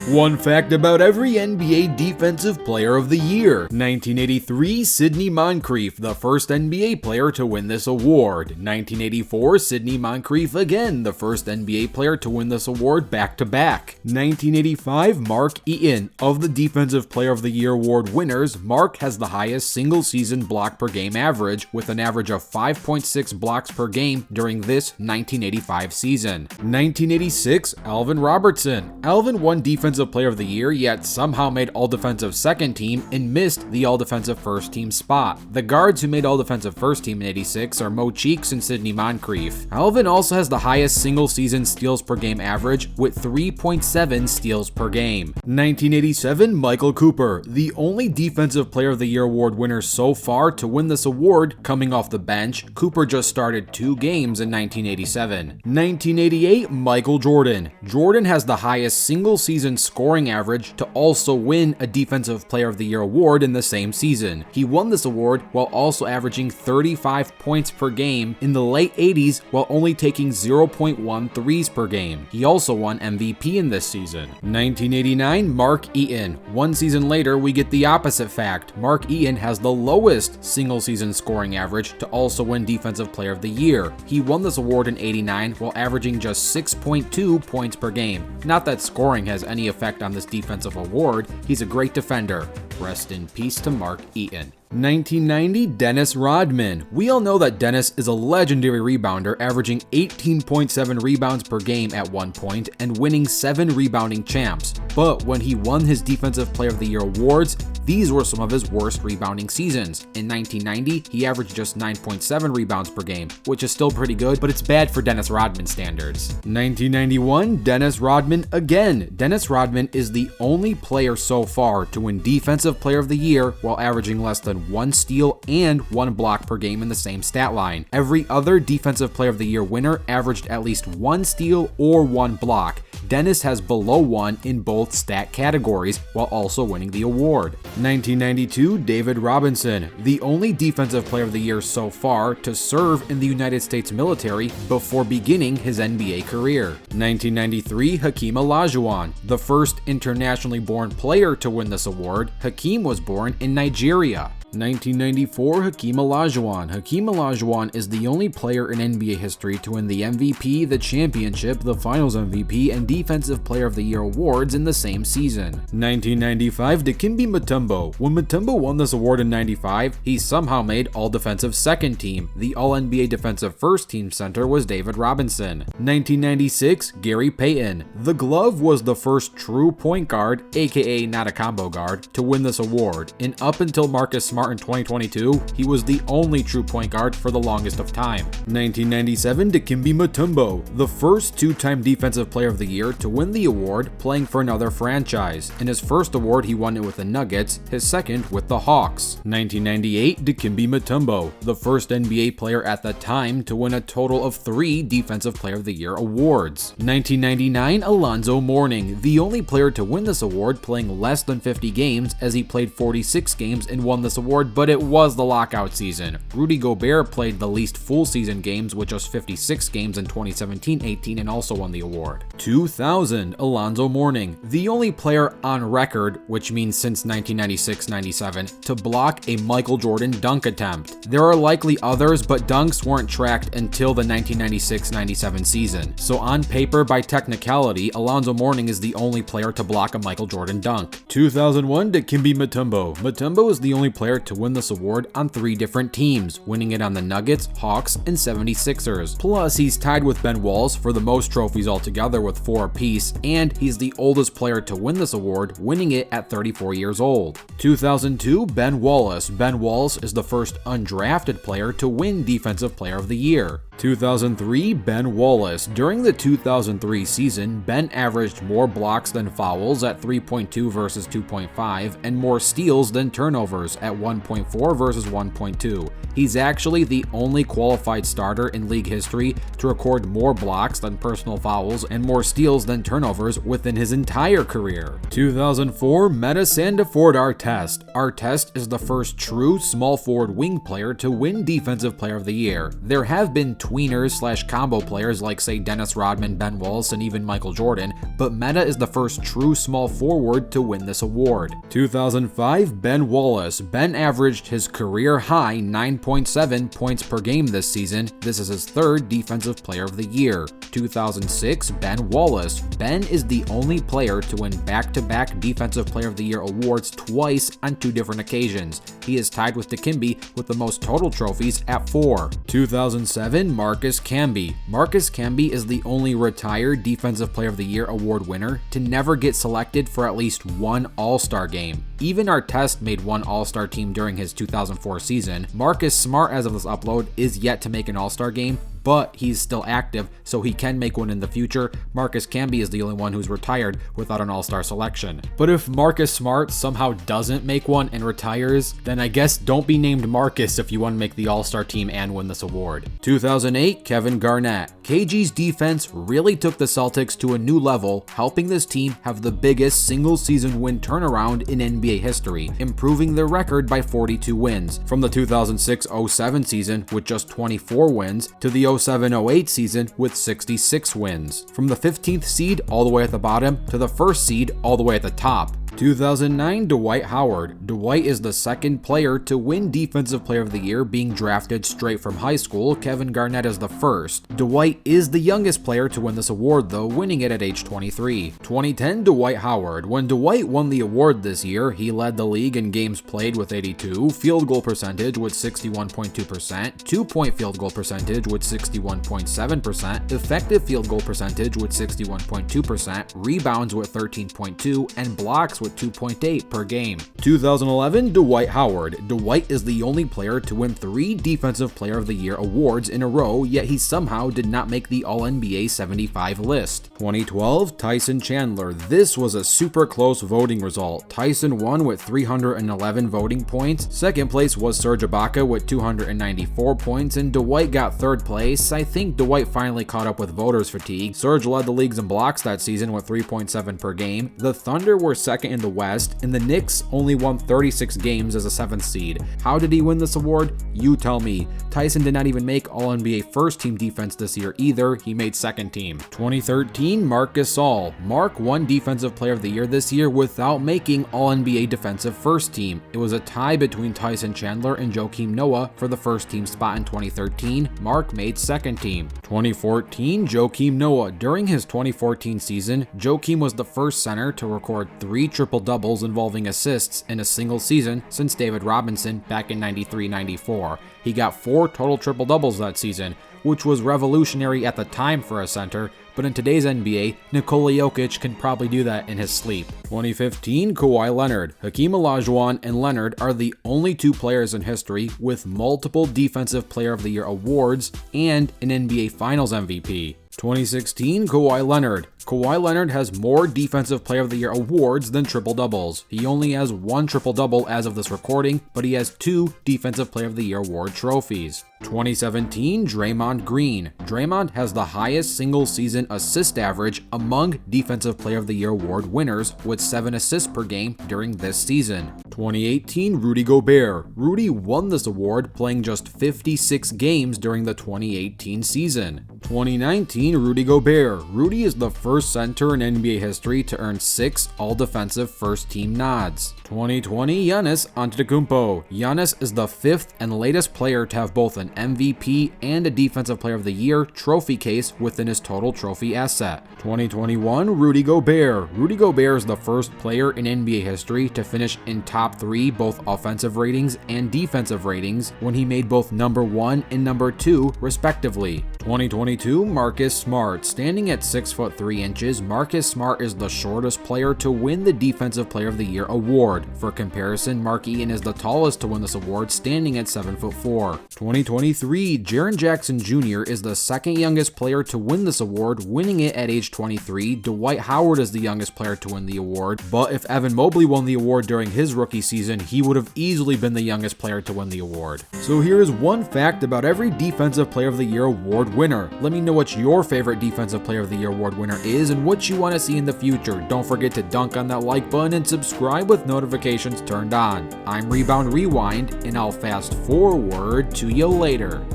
One fact about every NBA Defensive Player of the Year. 1983, Sidney Moncrief, the first NBA player to win this award. 1984, Sidney Moncrief again, the first NBA player to win this award back-to-back. 1985, Mark Eaton. Of the Defensive Player of the Year award winners, Mark has the highest single-season block per game average, with an average of 5.6 blocks per game during this 1985 season. 1986, Alvin Robertson. Alvin won Defensive Player of the Year, yet somehow made All-Defensive Second Team and missed the All-Defensive First Team spot. The guards who made All-Defensive First Team in '86 are Mo Cheeks and Sidney Moncrief. Alvin also has the highest single-season steals per game average with 3.7 steals per game. 1987, Michael Cooper, the only Defensive Player of the Year award winner so far to win this award coming off the bench. Cooper just started 2 games in 1987. 1988, Michael Jordan. Jordan has the highest single-season scoring average to also win a Defensive Player of the Year award in the same season. He won this award while also averaging 35 points per game in the late 80s while only taking 0.1 threes per game. He also won MVP in this season. 1989, Mark Eaton. One season later, we get the opposite fact. Mark Eaton has the lowest single-season scoring average to also win Defensive Player of the Year. He won this award in '89 while averaging just 6.2 points per game. Not that scoring has any effect on this defensive award. He's a great defender. Rest in peace to Mark Eaton. 1990, Dennis Rodman. We all know that Dennis is a legendary rebounder, averaging 18.7 rebounds per game at one point and winning 7 rebounding champs. But when he won his Defensive Player of the Year awards, these were some of his worst rebounding seasons. In 1990, he averaged just 9.7 rebounds per game, which is still pretty good, but it's bad for Dennis Rodman standards. 1991, Dennis Rodman again. Dennis Rodman is the only player so far to win Defensive Player of the Year while averaging less than 1 steal and 1 block per game in the same stat line. Every other Defensive Player of the Year winner averaged at least 1 steal or 1 block. Dennis has below 1 in both stat categories while also winning the award. 1992, David Robinson, the only Defensive Player of the Year so far to serve in the United States military before beginning his NBA career. 1993, Hakeem Olajuwon, the first internationally born player to win this award. Hakeem was born in Nigeria. 1994, Hakeem Olajuwon. Hakeem Olajuwon is the only player in NBA history to win the MVP, the championship, the Finals MVP, and Defensive Player of the Year awards in the same season. 1995, Dikembe Mutombo. When Mutombo won this award in '95, he somehow made All-Defensive Second Team. The All-NBA Defensive First Team center was David Robinson. 1996, Gary Payton. The Glove was the first true point guard, aka not a combo guard, to win this award, and up until Marcus Smart in 2022, he was the only true point guard for the longest of time. 1997, Dikembe Mutombo, the first 2-time Defensive Player of the Year to win the award playing for another franchise. In his first award, he won it with the Nuggets, his second with the Hawks. 1998, Dikembe Mutombo, the first NBA player at the time to win a total of 3 Defensive Player of the Year awards. 1999, Alonzo Mourning, the only player to win this award playing less than 50 games as he played 46 games and won this award, but it was the lockout season. Rudy Gobert played the least full season games with just 56 games in 2017-18 and also won the award. 2000, Alonzo Mourning, the only player on record, which means since 1996-97, to block a Michael Jordan dunk attempt. There are likely others, but dunks weren't tracked until the 1996-97 season. So on paper, by technicality, Alonzo Mourning is the only player to block a Michael Jordan dunk. 2001, Dikembe Mutombo. Mutombo is the only player to win this award on 3 different teams, winning it on the Nuggets, Hawks, and 76ers. Plus, he's tied with Ben Wallace for the most trophies altogether with 4 apiece, and he's the oldest player to win this award, winning it at 34 years old. 2002, Ben Wallace. Ben Wallace is the first undrafted player to win Defensive Player of the Year. 2003, Ben Wallace. During the 2003 season, Ben averaged more blocks than fouls at 3.2 versus 2.5, and more steals than turnovers at 1.4 versus 1.2. He's actually the only qualified starter in league history to record more blocks than personal fouls and more steals than turnovers within his entire career. 2004, Meta Sandiford Artest. Artest is the first true small forward wing player to win Defensive Player of the Year. There have been tweeners/combo players like say Dennis Rodman, Ben Wallace, and even Michael Jordan, but Metta is the first true small forward to win this award. 2005, Ben Wallace. Ben averaged his career high 9.7 points per game this season. This is his third Defensive Player of the Year. 2006, Ben Wallace. Ben is the only player to win back-to-back Defensive Player of the Year awards twice on 2 different occasions. He is tied with Dikembe with the most total trophies at 4. 2007, Marcus Camby. Marcus Camby is the only retired Defensive Player of the Year award winner to never get selected for at least one All-Star game. Even Artest made one All-Star team during his 2004 season. Marcus Smart, as of this upload, is yet to make an All-Star game, but he's still active, so he can make one in the future. Marcus Camby is the only one who's retired without an All-Star selection. But if Marcus Smart somehow doesn't make one and retires, then I guess don't be named Marcus if you want to make the All-Star team and win this award. 2008, Kevin Garnett. KG's defense really took the Celtics to a new level, helping this team have the biggest single-season win turnaround in NBA history, improving their record by 42 wins. From the 2006-07 season with just 24 wins to the 07-08 season with 66 wins. From the 15th seed all the way at the bottom to the 1st seed all the way at the top. 2009, Dwight Howard. Dwight is the second player to win Defensive Player of the Year, being drafted straight from high school. Kevin Garnett is the first. Dwight is the youngest player to win this award though, winning it at age 23. 2010, Dwight Howard. When Dwight won the award this year, he led the league in games played with 82, field goal percentage with 61.2%, 2-point field goal percentage with 61.7%, effective field goal percentage with 61.2%, rebounds with 13.2, and blocks with 2.8 per game. 2011, Dwight Howard. Dwight is the only player to win 3 Defensive Player of the Year awards in a row, yet he somehow did not make the All-NBA 75 list. 2012, Tyson Chandler. This was a super close voting result. Tyson won with 311 voting points. Second place was Serge Ibaka with 294 points, and Dwight got third place. I think Dwight finally caught up with voters fatigue. Serge led the leagues in blocks that season with 3.7 per game. The Thunder were second in the West, and the Knicks only won 36 games as a 7th seed. How did he win this award? You tell me. Tyson did not even make All-NBA first team defense this year either. He made second team. 2013, Marc Gasol. Marc won Defensive Player of the Year this year without making All-NBA defensive first team. It was a tie between Tyson Chandler and Joakim Noah for the first team spot in 2013. Marc made second team. 2014, Joakim Noah. During his 2014 season, Joakim was the first center to record 3 triple-doubles involving assists in a single season since David Robinson back in 93-94. He got 4 total triple-doubles that season, which was revolutionary at the time for a center, but in today's NBA, Nikola Jokic can probably do that in his sleep. 2015, Kawhi Leonard. Hakeem Olajuwon and Leonard are the only 2 players in history with multiple Defensive Player of the Year awards and an NBA Finals MVP. 2016, Kawhi Leonard. Kawhi Leonard has more Defensive Player of the Year awards than triple-doubles. He only has 1 triple-double as of this recording, but he has 2 Defensive Player of the Year award trophies. 2017, Draymond Green. Draymond has the highest single-season assist average among Defensive Player of the Year award winners with 7 assists per game during this season. 2018, Rudy Gobert. Rudy won this award playing just 56 games during the 2018 season. 2019, Rudy Gobert. Rudy is the first center in NBA history to earn 6 all-defensive first-team nods. 2020, Giannis Antetokounmpo. Giannis is the 5th and latest player to have both an MVP and a Defensive Player of the Year trophy case within his total trophy asset. 2021, Rudy Gobert. Rudy Gobert is the first player in NBA history to finish in top 3 both offensive ratings and defensive ratings when he made both number 1 and number 2 respectively. 2022, Marcus Smart. Standing at 6'3", Marcus Smart is the shortest player to win the Defensive Player of the Year award. For comparison, Mark Eaton is the tallest to win this award, standing at 7'4". 2023, Jaren Jackson Jr. is the second youngest player to win this award, winning it at age 23. Dwight Howard is the youngest player to win the award, but if Evan Mobley won the award during his rookie season, he would have easily been the youngest player to win the award. So here's one fact about every Defensive Player of the Year award winner. Let me know what your favorite Defensive Player of the Year award winner is and what you want to see in the future. Don't forget to dunk on that like button and subscribe with notifications turned on. I'm Rebound Rewind, and I'll fast forward to you later.